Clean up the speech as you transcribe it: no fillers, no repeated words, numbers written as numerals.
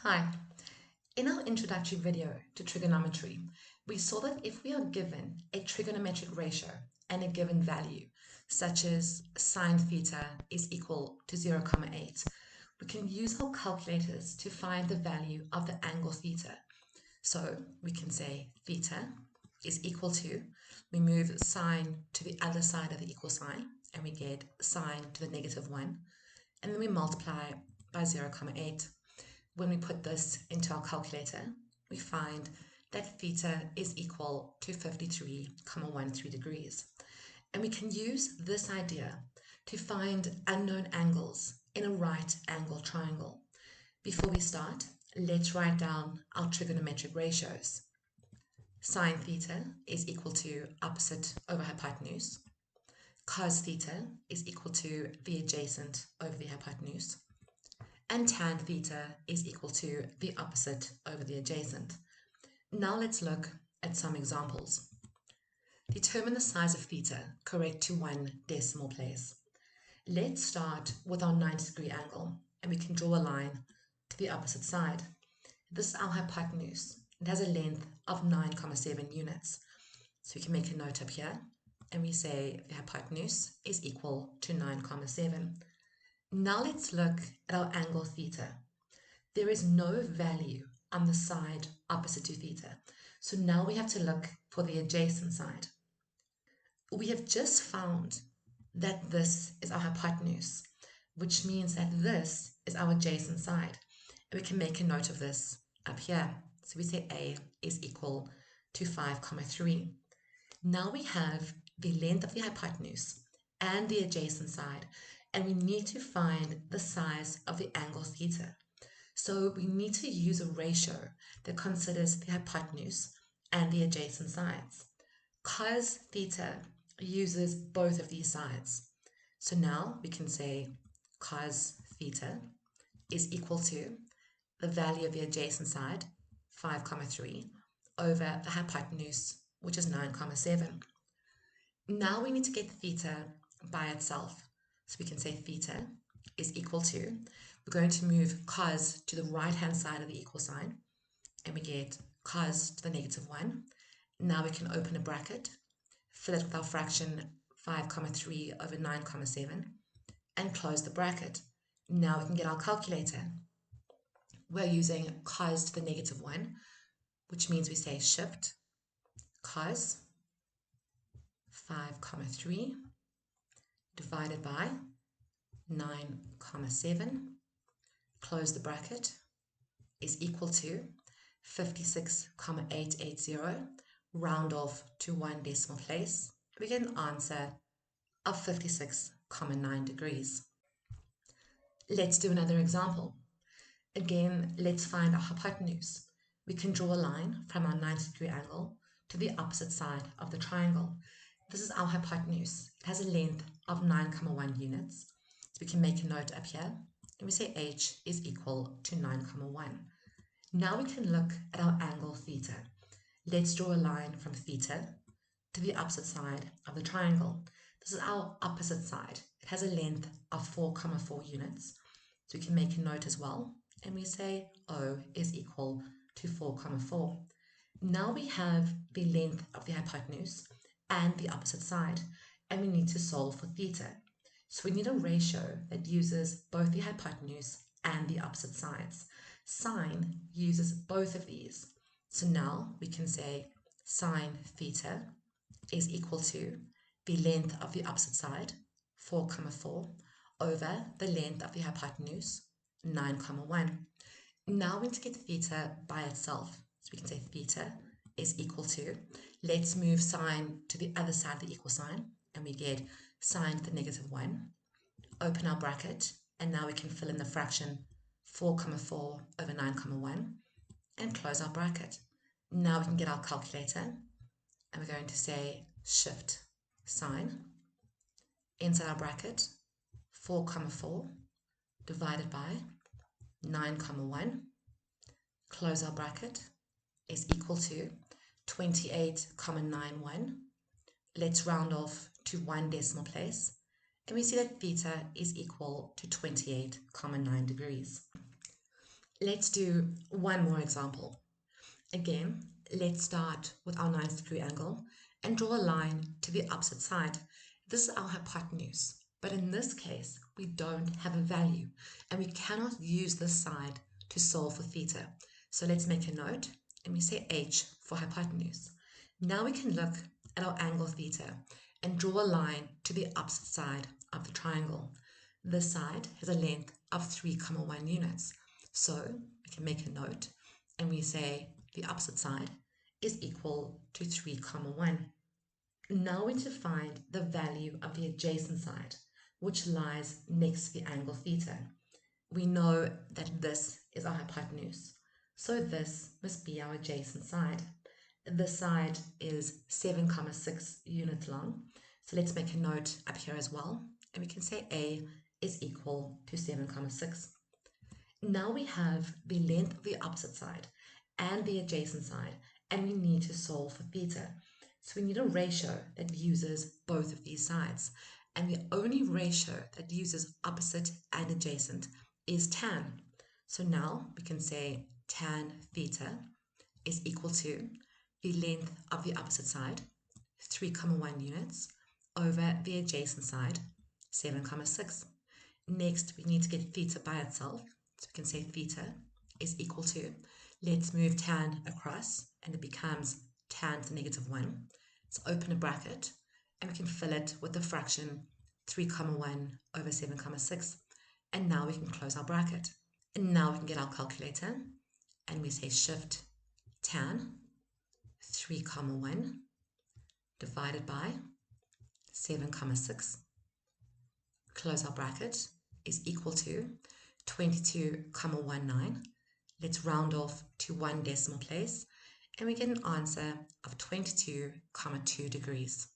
Hi. In our introductory video to trigonometry, we saw that if we are given a trigonometric ratio and a given value, such as sine theta is equal to 0,8, we can use our calculators to find the value of the angle theta. So we can say theta is equal to, we move sine to the other side of the equal sign, and we get sine to the -1, and then we multiply by 0,8. When we put this into our calculator, we find that theta is equal to 53,13 degrees. And we can use this idea to find unknown angles in a right angle triangle. Before we start, let's write down our trigonometric ratios. Sine theta is equal to opposite over hypotenuse. Cos theta is equal to the adjacent over the hypotenuse. And tan theta is equal to the opposite over the adjacent. Now let's look at some examples. Determine the size of theta correct to one decimal place. Let's start with our 90-degree angle, and we can draw a line to the opposite side. This is our hypotenuse. It has a length of 9,7 units. So we can make a note up here, and we say the hypotenuse is equal to 9,7. Now let's look at our angle theta. There is no value on the side opposite to theta. So now we have to look for the adjacent side. We have just found that this is our hypotenuse, which means that this is our adjacent side. And we can make a note of this up here. So we say A is equal to 5,3. Now we have the length of the hypotenuse and the adjacent side, and we need to find the size of the angle theta. So we need to use a ratio that considers the hypotenuse and the adjacent sides. Cos theta uses both of these sides. So now we can say cos theta is equal to the value of the adjacent side, 5,3, over the hypotenuse, which is 9,7. Now we need to get theta by itself. So we can say theta is equal to, we're going to move cos to the right-hand side of the equal sign, and we get cos to the -1. Now we can open a bracket, fill it with our fraction 5,3 over 9,7, and close the bracket. Now we can get our calculator. We're using cos to the -1, which means we say shift cos 5,3 divided by 9,7, close the bracket, is equal to 56,880, round off to one decimal place. We get an answer of 56,9 degrees. Let's do another example. Again, let's find our hypotenuse. We can draw a line from our 90-degree angle to the opposite side of the triangle. This is our hypotenuse. It has a length of 9,1 units. So we can make a note up here, and we say h is equal to 9,1. Now we can look at our angle theta. Let's draw a line from theta to the opposite side of the triangle. This is our opposite side. It has a length of 4,4 units. So we can make a note as well, and we say O is equal to 4,4. Now we have the length of the hypotenuse and the opposite side, and we need to solve for theta. So we need a ratio that uses both the hypotenuse and the opposite sides. Sine uses both of these. So now we can say sine theta is equal to the length of the opposite side, 4,4, over the length of the hypotenuse, 9,1. Now we need to get theta by itself. So we can say theta is equal to, let's move sine to the other side of the equal sign, and we get sine to the -1. Open our bracket, and now we can fill in the fraction 4,4 over 9,1 and close our bracket. Now we can get our calculator, and we're going to say shift sine inside our bracket 4,4 divided by 9,1, close our bracket, is equal to 28,91. Let's round off to one decimal place, and we see that theta is equal to 28,9 degrees. Let's do one more example. Again, let's start with our 90-degree angle and draw a line to the opposite side. This is our hypotenuse, but in this case, we don't have a value and we cannot use this side to solve for theta. So let's make a note and we say h for hypotenuse. Now we can look at our angle theta and draw a line to the opposite side of the triangle. This side has a length of 3,1 units. So we can make a note and we say the opposite side is equal to 3,1. Now we need to find the value of the adjacent side, which lies next to the angle theta. We know that this is our hypotenuse, so this must be our adjacent side. The side is 7,6 units long, so let's make a note up here as well, and we can say A is equal to 7,6. Now we have the length of the opposite side and the adjacent side, and we need to solve for theta. So we need a ratio that uses both of these sides. And the only ratio that uses opposite and adjacent is tan. So now we can say tan theta is equal to the length of the opposite side, 3,1 units, over the adjacent side, 7,6. Next, we need to get theta by itself. So we can say theta is equal to, let's move tan across, and it becomes tan to -1. So open a bracket, and we can fill it with the fraction 3,1 over 7,6. And now we can close our bracket. And now we can get our calculator, and we say shift tan 3,1 divided by 7,6. Close our bracket is equal to 22,19. Let's round off to one decimal place and we get an answer of 22,2 degrees.